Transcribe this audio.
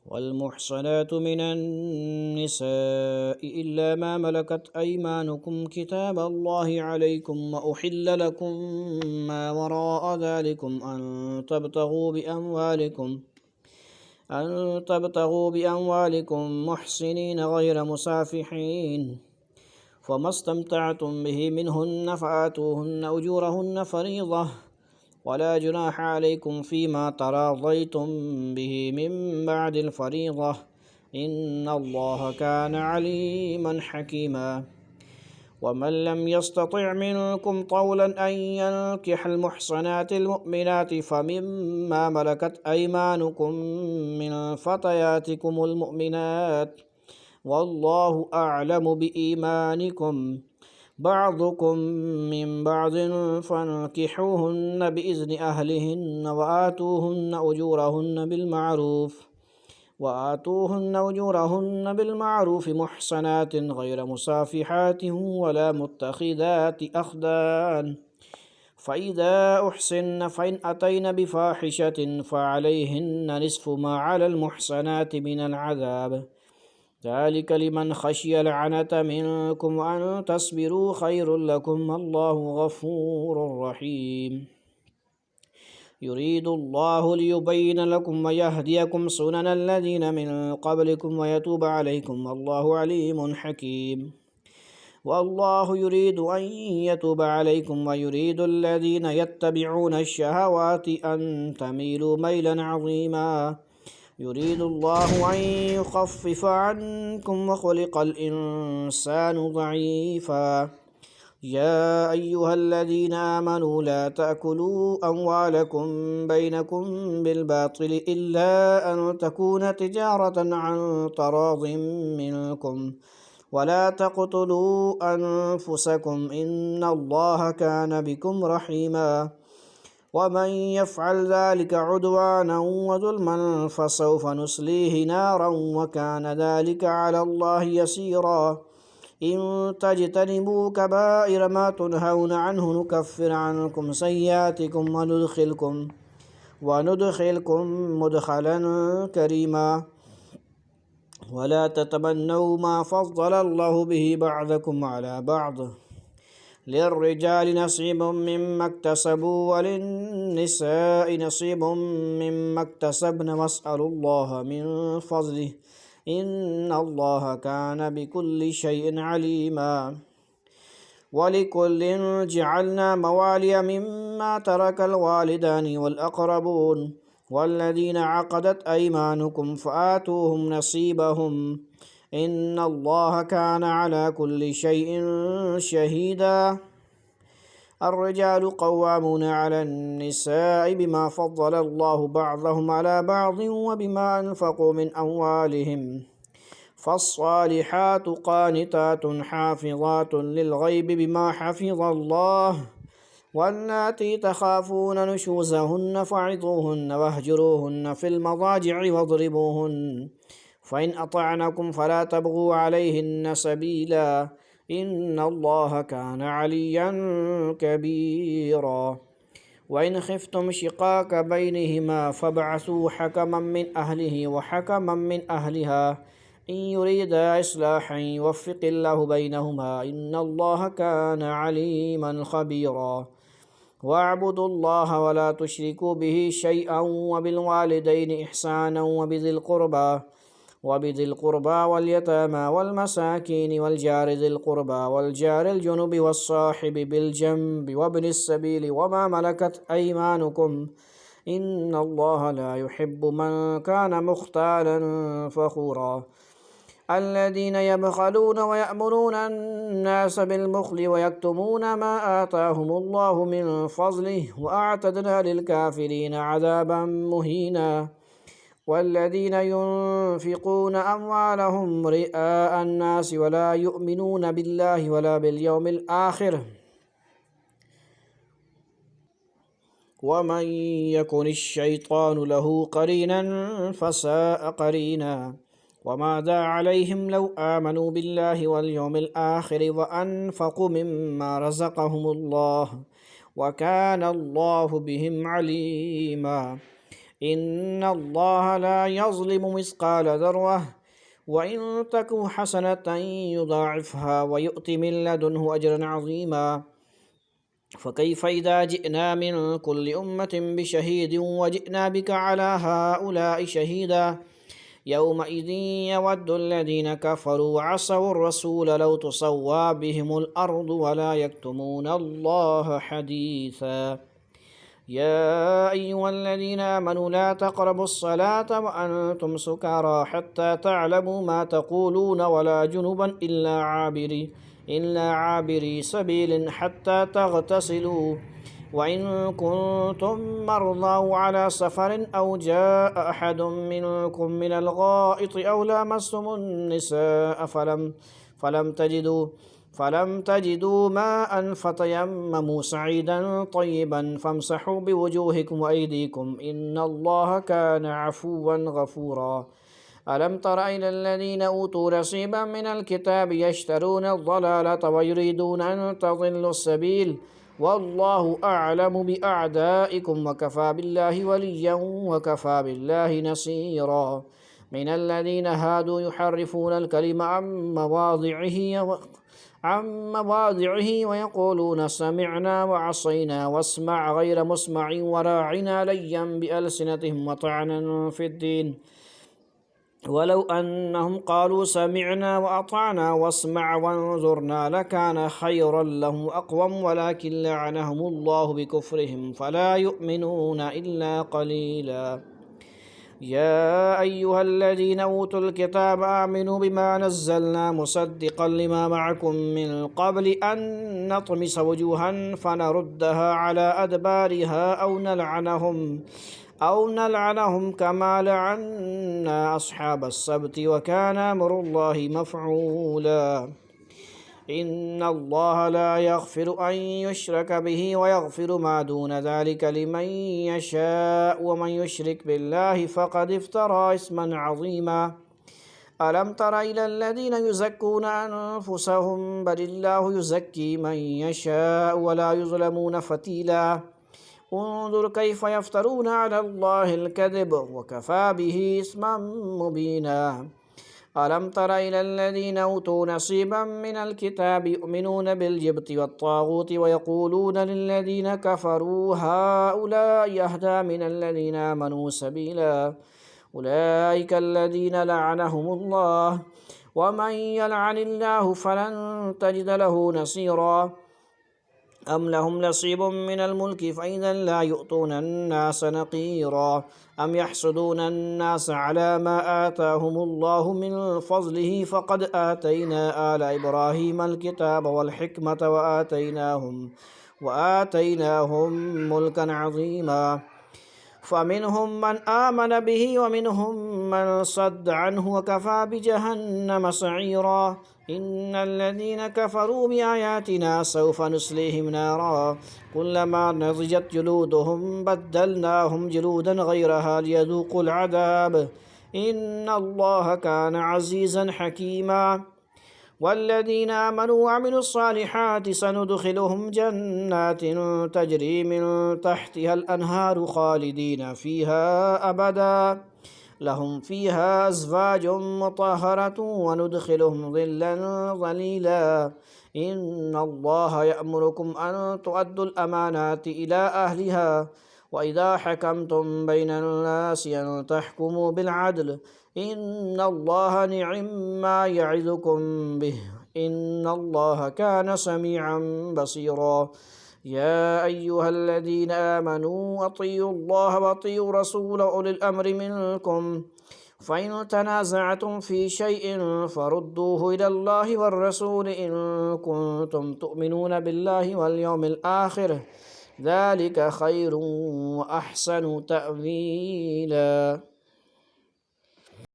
والمحصنات من النساء إلا ما ملكت أيمانكم كتاب الله عليكم وأحل لكم ما وراء ذلكم أن تبتغوا بأموالكم محصنين غير مسافحين فما استمتعتم به منهن فآتوهن أجورهن فريضة ولا جناح عليكم فيما تراضيتم به من بعد الفريضة إن الله كان عليما حكيما ومن لم يستطع منكم طولا أن ينكح المحصنات المؤمنات فمما ملكت أيمانكم من فتياتكم المؤمنات والله أعلم بإيمانكم بعضكم من بعض فانكحوهن بإذن أهلهن وآتوهن بالمعروف محصنات غير مسافحات ولا متخذات أخدان فإذا أحسن فإن أتين بفاحشة فعليهن نصف ما على المحصنات من العذاب ذلك لمن خشي العنة منكم وأن تصبروا خير لكم الله غفور رحيم يريد الله ليبين لكم ويهديكم سنن الذين من قبلكم ويتوب عليكم والله عليم حكيم والله يريد أن يتوب عليكم ويريد الذين يتبعون الشهوات أن تميلوا ميلا عظيما يريد الله أن يخفف عنكم وخلق الإنسان ضعيفا يا أيها الذين آمنوا لا تأكلوا أموالكم بينكم بالباطل إلا أن تكون تجارة عن تراض منكم ولا تقتلوا أنفسكم إن الله كان بكم رحيما ومن يفعل ذلك عدوانا وظلما فسوف نصليه نارا وكان ذلك على الله يسيرا إن تجتنبوا كبائر ما تنهون عنه نكفر عنكم سيئاتكم وندخلكم مدخلا كريما ولا تتمنوا ما فضل الله به بعضكم على بعض للرجال نصيب مما اكتسبوا وللنساء نصيب مما اكتسبن واسألوا الله من فضله إن الله كان بكل شيء عليما ولكل جعلنا موالي مما ترك الوالدان والأقربون والذين عقدت أيمانكم فآتوهم نصيبهم إن الله كان على كل شيء شهيدا الرجال قوامون على النساء بما فضل الله بعضهم على بعض وبما أنفقوا من أموالهم فالصالحات قانتات حافظات للغيب بما حفظ الله واللاتي تخافون نشوزهن فعظوهن واهجروهن في المضاجع واضربوهن فإن أطعنكم فلا تبغوا عليهن سبيلا إن الله كان عليا كبيرا وإن خفتم شقاق بينهما فابعثوا حكما من أهله وحكما من أهلها إن يريدا إصلاحا يوفق الله بينهما إن الله كان عليما خبيرا واعبدوا الله ولا تشركوا به شيئا وبالوالدين إحسانا وبذي القربى واليتامى والمساكين والجار ذي القربى والجار الجنب والصاحب بالجنب وابن السبيل وما ملكت أيمانكم إن الله لا يحب من كان مختالا فخورا الذين يبخلون ويأمرون الناس بالبخل ويكتمون ما آتاهم الله من فضله وأعتدنا للكافرين عذابا مهينا والذين ينفقون أموالهم رئاء الناس ولا يؤمنون بالله ولا باليوم الآخر ومن يكن الشيطان له قرينا فساء قرينا وماذا عليهم لو آمنوا بالله واليوم الآخر وأنفقوا مما رزقهم الله وكان الله بهم عليما इन्नल्लाह ला यज़्लिमु मिस्क़ाल ज़र्रह व इन तकु हसनतन युज़ाइफ़हा व यु'ति मिन लदुन्हु अजरन अज़ीमा फ़कैफ़ इज़ा जि'ना मिन कुल्लि उम्मतिन बिशहीदिन व जि'ना बिका अला हाउलाइ शहीदा यौमइज़िन यवद्दुल्लज़ीन कफ़रू व असव्वर रसूल लौ तुसव्वा बिहिमुल अर्दु व ला यक्तुमूनल्लाह हदीसा या अय्युहल्लज़ीन आमनू ला तक़रबुस्सलात व अंतुम सुकारा हत्ता तअलमू मा तक़ूलून व ला जुनुबन इल्ला आबिरी सबीलिन हत्ता तग़तसिलू व इन कुन्तुम मर्ज़ा अला सफ़रिन औ जाअ अहदुम मिनकुम मिनल गाइति औ लामस्सुमुन निसाअ फलम तजिदू माअन फ़तयम्ममू सईदन तय्यिबन फ़म्सहू बिवुजूहिकुम व अयदीकुम इन्नल्लाह कान अफ़ुव्वन गफ़ूरा अलम तर इलल्लज़ीन ऊतू नसीबन मिनल किताबि यश्तरूनज़-ज़लालत व युरीदून अन तज़िल्लुस-सबील वल्लाहु अअलमु बिअअदाइकुम व कफ़ा बिल्लाहि वलिय्यन व कफ़ा बिल्लाहि नसीरा मिनल्लज़ीन हादू युहर्रिफ़ूनल कलिम अम मवाज़िअहि व यक़ूलून समिअना व असैना वस्मअ गैर मुस्मअ व राअना लय्यन बिअल्सिनतिहिम व तअनन फ़िद्दीन वलौ अन्नहुम क़ालू समिअना व अतअना वस्मअ वंज़ुरना लकान खैरन लहुम व अक़वम वलाकिन लअनहुमुल्लाहु बिकुफ़्रिहिम फ़ला युअमिनून इल्ला क़लीला या अय्युहल्लज़ीन ऊतुल किताब आमिनू बिमा नज़्ज़लना मुसद्दिक़न लिमा मअकुम मिन क़ब्लि अन नतमिस वुजूहन फ़नरुद्दहा अला अदबारिहा औ नलअनहुम कमा लअन्ना अस्हाबस्सब्ति व कान अम्रुल्लाहि मफ़ऊला इन्नल्लाह ला यग़फ़िरु अन युश्रक बिहि व यग़फ़िरु मा दून ज़ालिका लिमन यशाअ व मन युश्रिक बिल्लाहि फ़क़द इफ़्तरा इस्मन अज़ीमा अलम तर इलल्लज़ीन युज़क्कूना अनफ़ुसहुम बलिल्लाहु युज़क्की मन यशाअ व ला युज़लमून फ़तीला उन्ज़ुर कैफ़ यफ़्तरून अलल्लाहिल कज़िब व कफ़ा बिही इस्मन मुबीना अलम तर इलल्लज़ीन ऊतू नसीबन मिनल किताबि युमिनून बिलजिब्ति वत्ताग़ूति व यक़ूलून लिल्लज़ीन कफ़रू हाउलाइ अहदा मिनल्लज़ीन आमनू सबीला उलाइकल्लज़ीन लअनहुमुल्लाह व मन यलअनिल्लाहु फ़लन तजिद लहु नसीरा अम लहुम नसीबुम मिनल मुल्कि फ़इज़न ला युअतूनन नास नक़ीरा अम यहसुदून अन्नास अला मा आताहुमुल्लाहु मिन फ़ज़लिहि फ़क़द आतैना आला इब्राहीमल किताब वल हिकमत व आतैनाहुम मुल्कन अज़ीमा फ़मिनहुम मन आमन बिहि व मिनहुम मन सद्द अन्हु व कफ़ा बिजहन्नम सईरा इन्नल्लज़ीन कफ़रू बिआयातिना सौफ़ नुस्लिहिम नारा कुल्लमा नज़िजत जुलूदुहुम बद्दलनाहुम जुलूदन गैरहा लियज़ूक़ुल अज़ाब इन्नल्लाह कान अज़ीज़न हकीमा वल्लज़ीन आमनू व अमिलुस्सालिहाति सनुदख़िलुहुम जन्नातिन तजरी मिन तहतिहल अन्हारु ख़ालिदीन फ़ीहा अबदा लहुम फ़ीहा अज़वाजुम मुतहहरतुन व नुदख़िलुहुम ज़िल्लन ज़लीला इन्नल्लाह यअमुरुकुम अन तुअद्दुल अमानाति इला अहलिहा व इज़ा हकमतुम बैनन नासि अन तहकुमू बिल अद्ल इन्नल्लाह निअम्मा यइज़ुकुम बिहि इन्नल्लाह कान समीअन बसीरा या अय्युहल्लज़ीन आमनू अतियुल्लाह व अतियु रसूल व उलिल अम्रि मिनकुम फ़इन तनाज़अतुम फ़ी शैइन फ़रुद्दूहु इलल्लाहि वर्रसूल इन कुन्तुम तुअमिनून बिल्लाहि वल यौमिल आखिर ज़ालिका खैरुन व अहसनु तअवीला।